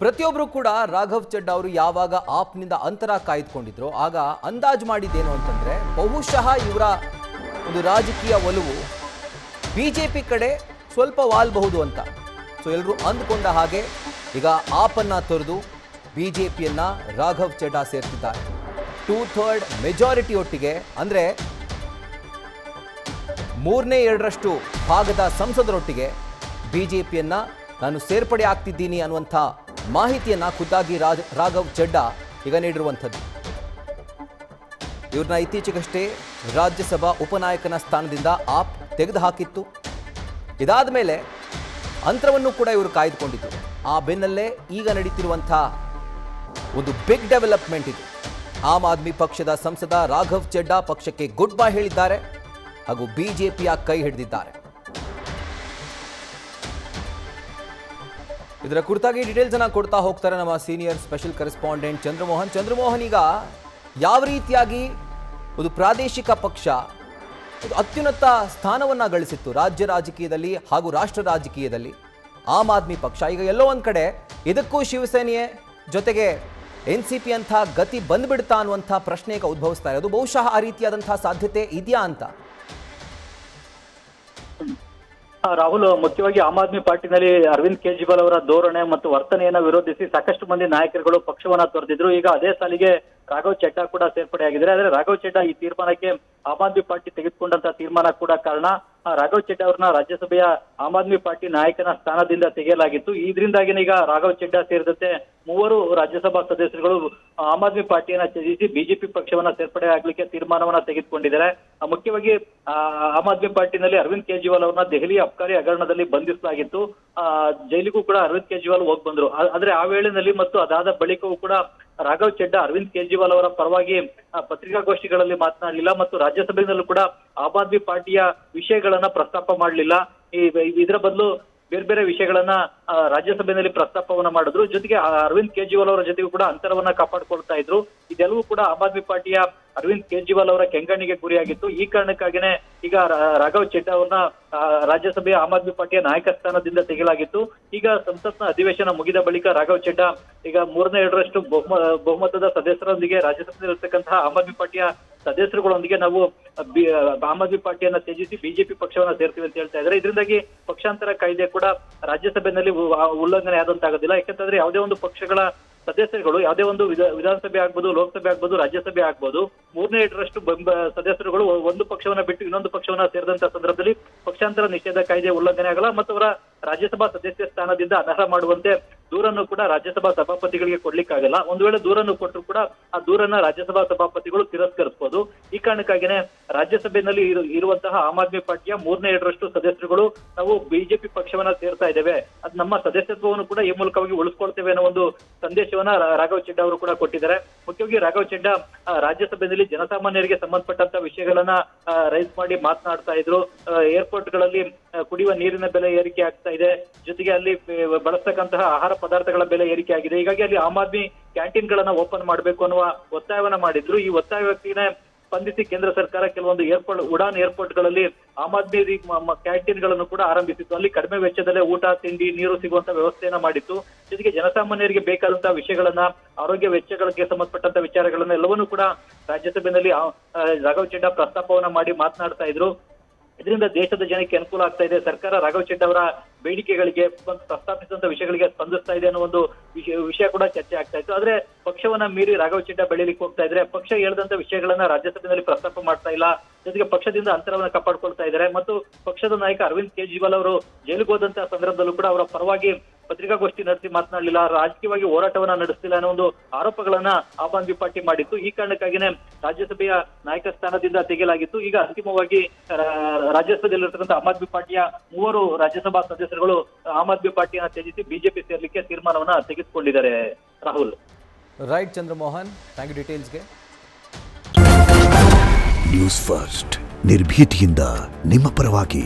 ಪ್ರತಿಯೊಬ್ಬರು ಕೂಡ ರಾಘವ್ ಚಡ್ಡಾ ಅವರು ಯಾವಾಗ ಆಪ್ನಿಂದ ಅಂತರ ಕಾಯ್ದುಕೊಂಡಿದ್ರು ಆಗ ಅಂದಾಜು ಮಾಡಿದ್ದೇನು ಅಂತಂದ್ರೆ ಬಹುಶಃ ಇವರ ಒಂದು ರಾಜಕೀಯ ಒಲವು ಬಿಜೆಪಿ ಕಡೆ ಸ್ವಲ್ಪ ವಾಲ್ಬಹುದು ಅಂತ. ಸೊ ಎಲ್ಲರೂ ಅಂದುಕೊಂಡ ಹಾಗೆ ಈಗ ಆಪನ್ನ ತೊರೆದು ಬಿಜೆಪಿಯನ್ನ ರಾಘವ್ ಚಡ್ಡಾ ಸೇರ್ತಿದ್ದಾರೆ. 2/3 ಮೆಜಾರಿಟಿ ಒಟ್ಟಿಗೆ ಅಂದ್ರೆ 3/2 ಭಾಗದ ಸಂಸದರೊಟ್ಟಿಗೆ ಬಿಜೆಪಿಯನ್ನ ನಾನು ಸೇರ್ಪಡೆ ಆಗ್ತಿದ್ದೀನಿ ಅನ್ನುವಂಥ ಮಾಹಿತಿಯನ್ನ ಖುದ್ದಾಗಿ ರಾಘವ್ ಚಡ್ಡಾ ಈಗ ನೀಡಿರುವಂಥದ್ದು. ಇವ್ರನ್ನ ಇತ್ತೀಚೆಗಷ್ಟೇ ರಾಜ್ಯಸಭಾ ಉಪನಾಯಕನ ಸ್ಥಾನದಿಂದ ಆಪ್ ತೆಗೆದುಹಾಕಿತ್ತು. ಇದಾದ ಮೇಲೆ ಅಂತರವನ್ನು ಕೂಡ ಇವರು ಕಾಯ್ದುಕೊಂಡಿದ್ದು. ಆ ಬೆನ್ನಲ್ಲೇ ಈಗ ನಡೀತಿರುವಂಥ ಒಂದು ಬಿಗ್ ಡೆವಲಪ್ಮೆಂಟ್ ಇದು. ಆಮ್ ಆದ್ಮಿ ಪಕ್ಷದ ಸಂಸದ ರಾಘವ್ ಚಡ್ಡಾ ಪಕ್ಷಕ್ಕೆ ಗುಡ್ ಬೈ ಹೇಳಿದ್ದಾರೆ ಹಾಗೂ ಬಿಜೆಪಿಯ ಕೈ ಹಿಡಿದಿದ್ದಾರೆ. ಇದರ ಕುರಿತಾಗಿ ಡೀಟೇಲ್ಸ್ ಅನ್ನ ಕೊಡ್ತಾ ಹೋಗ್ತಾರೆ ನಮ್ಮ ಸೀನಿಯರ್ ಸ್ಪೆಷಲ್ ಕರೆಸ್ಪಾಂಡೆಂಟ್ ಚಂದ್ರಮೋಹನ್. ಈಗ ಯಾವ ರೀತಿಯಾಗಿ ಒಂದು ಪ್ರಾದೇಶಿಕ ಪಕ್ಷ ಒಂದು ಅತ್ಯುನ್ನತ ಸ್ಥಾನವನ್ನ ಗಳಿಸಿತ್ತು ರಾಜ್ಯ ರಾಜಕೀಯದಲ್ಲಿ ಹಾಗೂ ರಾಷ್ಟ್ರ ರಾಜಕೀಯದಲ್ಲಿ ಆಮ್ ಆದ್ಮಿ ಪಕ್ಷ, ಈಗ ಎಲ್ಲೋ ಒಂದ್ ಕಡೆ ಇದಕ್ಕೂ ಶಿವಸೇನೆಯೇ ಜೊತೆಗೆ NCP ಅಂತ ಗತಿ ಬಂದ್ಬಿಡ್ತಾ ಅನ್ನುವಂಥ ಪ್ರಶ್ನೆ ಈಗ ಉದ್ಭವಿಸ್ತಾ ಇರೋದು. ಬಹುಶಃ ಆ ರೀತಿಯಾದಂತಹ ಸಾಧ್ಯತೆ ಇದೆಯಾ ಅಂತ? ರಾಹುಲ್, ಮುಖ್ಯವಾಗಿ ಆಮ್ ಆದ್ಮಿ ಪಾರ್ಟಿನಲ್ಲಿ ಅರವಿಂದ್ ಕೇಜ್ರಿವಾಲ್ ಅವರ ಧೋರಣೆ ಮತ್ತು ವರ್ತನೆಯನ್ನ ವಿರೋಧಿಸಿ ಸಾಕಷ್ಟು ಮಂದಿ ನಾಯಕರುಗಳು ಪಕ್ಷವನ್ನ ತೊರೆದಿದ್ರು. ಈಗ ಅದೇ ಸಾಲಿಗೆ ರಾಘವ್ ಚಡ್ಡಾ ಕೂಡ ಸೇರ್ಪಡೆಯಾಗಿದ್ದಾರೆ. ಆದ್ರೆ ರಾಘವ್ ಚಡ್ಡಾ ಈ ತೀರ್ಮಾನಕ್ಕೆ ಆಮ್ ಆದ್ಮಿ ಪಾರ್ಟಿ ತೆಗೆದುಕೊಂಡಂತ ತೀರ್ಮಾನ ಕೂಡ ಕಾರಣ. ರಾಘವ್ ಚಡ್ಡಾ ಅವರನ್ನ ರಾಜ್ಯಸಭೆಯ ಆಮ್ ಆದ್ಮಿ ಪಾರ್ಟಿ ನಾಯಕನ ಸ್ಥಾನದಿಂದ ತೆಗೆಯಲಾಗಿತ್ತು. ಇದರಿಂದಾಗಿನ ಈಗ ರಾಘವ್ ಚಡ್ಡಾ ಸೇರಿದಂತೆ 3 ರಾಜ್ಯಸಭಾ ಸದಸ್ಯರುಗಳು ಆಮ್ ಆದ್ಮಿ ಪಾರ್ಟಿಯನ್ನ ತ್ಯಜಿಸಿ ಬಿಜೆಪಿ ಪಕ್ಷವನ್ನ ಸೇರ್ಪಡೆ ಆಗ್ಲಿಕ್ಕೆ ತೀರ್ಮಾನವನ್ನ ತೆಗೆದುಕೊಂಡಿದ್ದಾರೆ. ಮುಖ್ಯವಾಗಿ ಆಮ್ ಆದ್ಮಿ ಪಾರ್ಟಿನಲ್ಲಿ ಅರವಿಂದ್ ಕೇಜ್ರಿವಾಲ್ ಅವರನ್ನ ದೆಹಲಿ ಅಬ್ಕಾರಿ ಹಗರಣದಲ್ಲಿ ಬಂಧಿಸಲಾಗಿತ್ತು. ಜೈಲಿಗೂ ಕೂಡ ಅರವಿಂದ್ ಕೇಜ್ರಿವಾಲ್ ಹೋಗಿ ಬಂದ್ರು. ಆದ್ರೆ ಆ ವೇಳೆನಲ್ಲಿ ಮತ್ತು ಅದಾದ ಬಳಿಕವೂ ಕೂಡ ರಾಘವ್ ಚಡ್ಡಾ ಅರವಿಂದ್ ಕೇಜ್ರಿವಾಲ್ ಅವರ ಪರವಾಗಿ ಪತ್ರಿಕಾಗೋಷ್ಠಿಗಳಲ್ಲಿ ಮಾತನಾಡಲಿಲ್ಲ ಮತ್ತು ರಾಜ್ಯಸಭೆಯಲ್ಲೂ ಕೂಡ ಆಮ್ ಆದ್ಮಿ ಪಾರ್ಟಿಯ ವಿಷಯಗಳನ್ನ ಪ್ರಸ್ತಾಪ ಮಾಡಲಿಲ್ಲ. ಇದರ ಬದಲು ಬೇರೆ ಬೇರೆ ವಿಷಯಗಳನ್ನ ರಾಜ್ಯಸಭೆಯಲ್ಲಿ ಪ್ರಸ್ತಾಪವನ್ನ ಮಾಡಿದ್ರು. ಜೊತೆಗೆ ಅರವಿಂದ್ ಕೇಜ್ರಿವಾಲ್ ಅವರ ಜೊತೆಗೂ ಕೂಡ ಅಂತರವನ್ನ ಕಾಪಾಡಿಕೊಳ್ತಾ ಇದ್ರು. ಇದೆಲ್ಲವೂ ಕೂಡ ಆಮ್ ಆದ್ಮಿ ಪಾರ್ಟಿಯ ಅರವಿಂದ್ ಕೇಜ್ರಿವಾಲ್ ಅವರ ಕೆಂಗಣ್ಣಿಗೆ ಗುರಿಯಾಗಿತ್ತು. ಈ ಕಾರಣಕ್ಕಾಗಿನೇ ಈಗ ರಾಘವ್ ಚಡ್ಡಾ ಅವರನ್ನ ರಾಜ್ಯಸಭೆಯ ಆಮ್ ಆದ್ಮಿ ಪಾರ್ಟಿಯ ನಾಯಕ ಸ್ಥಾನದಿಂದ ತೆಗೆಯಲಾಗಿತ್ತು. ಈಗ ಸಂಸತ್ನ ಅಧಿವೇಶನ ಮುಗಿದ ಬಳಿಕ ರಾಘವ್ ಚಡ್ಡಾ ಈಗ 3/2 ಬಹುಮತದ ಸದಸ್ಯರೊಂದಿಗೆ ರಾಜ್ಯಸಭೆಯಲ್ಲಿರ್ತಕ್ಕಂತಹ ಆಮ್ ಆದ್ಮಿ ಪಾರ್ಟಿಯ ಸದಸ್ಯರುಗಳೊಂದಿಗೆ ನಾವು ಆಮ್ ಆದ್ಮಿ ಪಾರ್ಟಿಯನ್ನ ತ್ಯಜಿಸಿ ಬಿಜೆಪಿ ಪಕ್ಷವನ್ನ ಸೇರ್ತೀವಿ ಅಂತ ಹೇಳ್ತಾ ಇದ್ದಾರೆ. ಇದರಿಂದಾಗಿ ಪಕ್ಷಾಂತರ ಕಾಯ್ದೆ ಕೂಡ ರಾಜ್ಯಸಭೆಯಲ್ಲಿ ಉಲ್ಲಂಘನೆ ಆದಂತಾಗೋದಿಲ್ಲ. ಯಾಕಂತಂದ್ರೆ ಯಾವುದೇ ಒಂದು ಪಕ್ಷಗಳ ಸದಸ್ಯರುಗಳು ಯಾವುದೇ ಒಂದು ವಿಧಾನಸಭೆ ಆಗ್ಬೋದು, ಲೋಕಸಭೆ ಆಗ್ಬೋದು, ರಾಜ್ಯಸಭೆ ಆಗ್ಬೋದು 3/2 ಸದಸ್ಯರುಗಳು ಒಂದು ಪಕ್ಷವನ್ನ ಬಿಟ್ಟು ಇನ್ನೊಂದು ಪಕ್ಷವನ್ನ ಸೇರಿದಂತ ಸಂದರ್ಭದಲ್ಲಿ ಪಕ್ಷಾಂತರ ನಿಷೇಧ ಕಾಯ್ದೆ ಉಲ್ಲಂಘನೆ ಆಗಲ್ಲ ಮತ್ತು ಅವರ ರಾಜ್ಯಸಭಾ ಸದಸ್ಯ ಸ್ಥಾನದಿಂದ ಅನರ್ಹ ಮಾಡುವಂತೆ ದೂರನ್ನು ಕೂಡ ರಾಜ್ಯಸಭಾ ಸಭಾಪತಿಗಳಿಗೆ ಕೊಡ್ಲಿಕ್ಕಾಗಲ್ಲ. ಒಂದು ವೇಳೆ ದೂರನ್ನು ಕೊಟ್ಟರು ಕೂಡ ಆ ದೂರನ್ನ ರಾಜ್ಯಸಭಾ ಸಭಾಪತಿಗಳು ತಿರಸ್ಕರಿಸಬಹುದು. ಈ ಕಾರಣಕ್ಕಾಗಿನೇ ರಾಜ್ಯಸಭೆಯಲ್ಲಿ ಇರುವಂತಹ ಆಮ್ ಆದ್ಮಿ ಪಾರ್ಟಿಯ 3/2 ಸದಸ್ಯರುಗಳು ನಾವು ಬಿಜೆಪಿ ಪಕ್ಷವನ್ನ ಸೇರ್ತಾ ಇದ್ದೇವೆ, ಅದು ನಮ್ಮ ಸದಸ್ಯತ್ವವನ್ನು ಕೂಡ ಈ ಮೂಲಕವಾಗಿ ಉಳಿಸ್ಕೊಳ್ತೇವೆ ಅನ್ನೋ ಒಂದು ಸಂದೇಶವನ್ನ ರಾಘವ್ ಚಡ್ಡಾ ಅವರು ಕೂಡ ಕೊಟ್ಟಿದ್ದಾರೆ. ಮುಖ್ಯವಾಗಿ ರಾಘವ್ ಚಡ್ಡಾ ರಾಜ್ಯಸಭೆಯಲ್ಲಿ ಜನಸಾಮಾನ್ಯರಿಗೆ ಸಂಬಂಧಪಟ್ಟಂತ ವಿಷಯಗಳನ್ನ ರೈಸ್ ಮಾಡಿ ಮಾತನಾಡ್ತಾ ಇದ್ರು. ಏರ್ಪೋರ್ಟ್ ಗಳಲ್ಲಿ ಕುಡಿಯುವ ನೀರಿನ ಬೆಲೆ ಏರಿಕೆ ಆಗ್ತಾ ಇದೆ, ಜೊತೆಗೆ ಅಲ್ಲಿ ಬಳಸ್ತಕ್ಕಂತಹ ಆಹಾರ ಪದಾರ್ಥಗಳ ಬೆಲೆ ಏರಿಕೆ ಆಗಿದೆ. ಹೀಗಾಗಿ ಅಲ್ಲಿ ಆಮ್ ಆದ್ಮಿ ಕ್ಯಾಂಟೀನ್ ಗಳನ್ನ ಓಪನ್ ಮಾಡಬೇಕು ಅನ್ನುವ ಒತ್ತಾಯವನ್ನ ಮಾಡಿದ್ರು. ಈ ಒತ್ತಾಯಕ್ಕೆ ಸ್ಪಂದಿಸಿ ಕೇಂದ್ರ ಸರ್ಕಾರ ಕೆಲವೊಂದು ಉಡಾನ್ ಏರ್ಪೋರ್ಟ್ ಗಳಲ್ಲಿ ಆಮ್ ಆದ್ಮಿ ಕ್ಯಾಂಟೀನ್ ಗಳನ್ನು ಕೂಡ ಆರಂಭಿಸಿತ್ತು. ಅಲ್ಲಿ ಕಡಿಮೆ ವೆಚ್ಚದಲ್ಲೇ ಊಟ, ತಿಂಡಿ, ನೀರು ಸಿಗುವಂತ ವ್ಯವಸ್ಥೆಯನ್ನ ಮಾಡಿತ್ತು. ಜೊತೆಗೆ ಜನಸಾಮಾನ್ಯರಿಗೆ ಬೇಕಾದಂತಹ ವಿಷಯಗಳನ್ನ, ಆರೋಗ್ಯ ವೆಚ್ಚಗಳಿಗೆ ಸಂಬಂಧಪಟ್ಟಂತ ವಿಚಾರಗಳನ್ನ ಎಲ್ಲವನ್ನೂ ಕೂಡ ರಾಜ್ಯಸಭೆಯಲ್ಲಿ ರಾಘವ್ ಚಡ್ಡಾ ಪ್ರಸ್ತಾಪವನ್ನ ಮಾಡಿ ಮಾತನಾಡ್ತಾ ಇದ್ರು. ಇದರಿಂದ ದೇಶದ ಜನಕ್ಕೆ ಅನುಕೂಲ ಆಗ್ತಾ ಇದೆ. ಸರ್ಕಾರ ರಾಘವ್ ಚಡ್ಡಾ ಅವರ ಬೇಡಿಕೆಗಳಿಗೆ ಪ್ರಸ್ತಾಪಿಸಿದಂತ ವಿಷಯಗಳಿಗೆ ಸ್ಪಂದಿಸ್ತಾ ಇದೆ ಅನ್ನೋ ಒಂದು ವಿಷಯ ಕೂಡ ಚರ್ಚೆ ಆಗ್ತಾ ಇತ್ತು. ಆದ್ರೆ ಪಕ್ಷವನ್ನ ಮೀರಿ ರಾಘವ್ ಚಡ್ಡಾ ಬೆಳೀಲಿಕ್ಕೆ ಹೋಗ್ತಾ ಇದ್ರೆ ಪಕ್ಷ ಹೇಳಿದಂತ ವಿಷಯಗಳನ್ನ ರಾಜ್ಯಸಭೆಯಲ್ಲಿ ಪ್ರಸ್ತಾಪ ಮಾಡ್ತಾ ಇಲ್ಲ. ಜೊತೆಗೆ ಪಕ್ಷದಿಂದ ಅಂತರವನ್ನ ಕಾಪಾಡ್ಕೊಳ್ತಾ ಇದ್ದಾರೆ ಮತ್ತು ಪಕ್ಷದ ನಾಯಕ ಅರವಿಂದ್ ಕೇಜ್ರಿವಾಲ್ ಅವರು ಜೈಲಿಗೆ ಹೋದಂತಹ ಸಂದರ್ಭದಲ್ಲೂ ಕೂಡ ಅವರ ಪರವಾಗಿ ಪತ್ರಿಕಾಗೋಷ್ಠಿ ನಡೆಸಿ ಮಾತನಾಡಲಿಲ್ಲ, ರಾಜಕೀಯವಾಗಿ ಹೋರಾಟವನ್ನ ನಡೆಸ್ತಿಲ್ಲ ಅನ್ನೋ ಒಂದು ಆರೋಪಗಳನ್ನ ಆಮ್ ಆದ್ಮಿ ಪಾರ್ಟಿ ಮಾಡಿತ್ತು. ಈ ಕಾರಣಕ್ಕಾಗಿನೇ ರಾಜ್ಯಸಭೆಯ ನಾಯಕ ಸ್ಥಾನದಿಂದ ತೆಗೆಯಲಾಗಿತ್ತು. ಈಗ ಅಂತಿಮವಾಗಿ ರಾಜ್ಯಸಭೆಯಲ್ಲಿರ್ತಕ್ಕಂಥ ಆಮ್ ಆದ್ಮಿ ಪಾರ್ಟಿಯ 3 ರಾಜ್ಯಸಭಾ ಸದಸ್ಯರುಗಳು ಆಮ್ ಆದ್ಮಿ ಪಾರ್ಟಿಯನ್ನ ತ್ಯಜಿಸಿ ಬಿಜೆಪಿ ಸೇರ್ಲಿಕ್ಕೆ ತೀರ್ಮಾನವನ್ನ ತೆಗೆದುಕೊಂಡಿದ್ದಾರೆ. Rahul. Right Chandramohan, thank you ಡೀಟೇಲ್ಸ್ಗೆ. ನ್ಯೂಸ್ ಫಸ್ಟ್ ನಿರ್ಭೀತಿಯಿಂದ ನಿಮ್ಮ ಪರವಾಗಿ.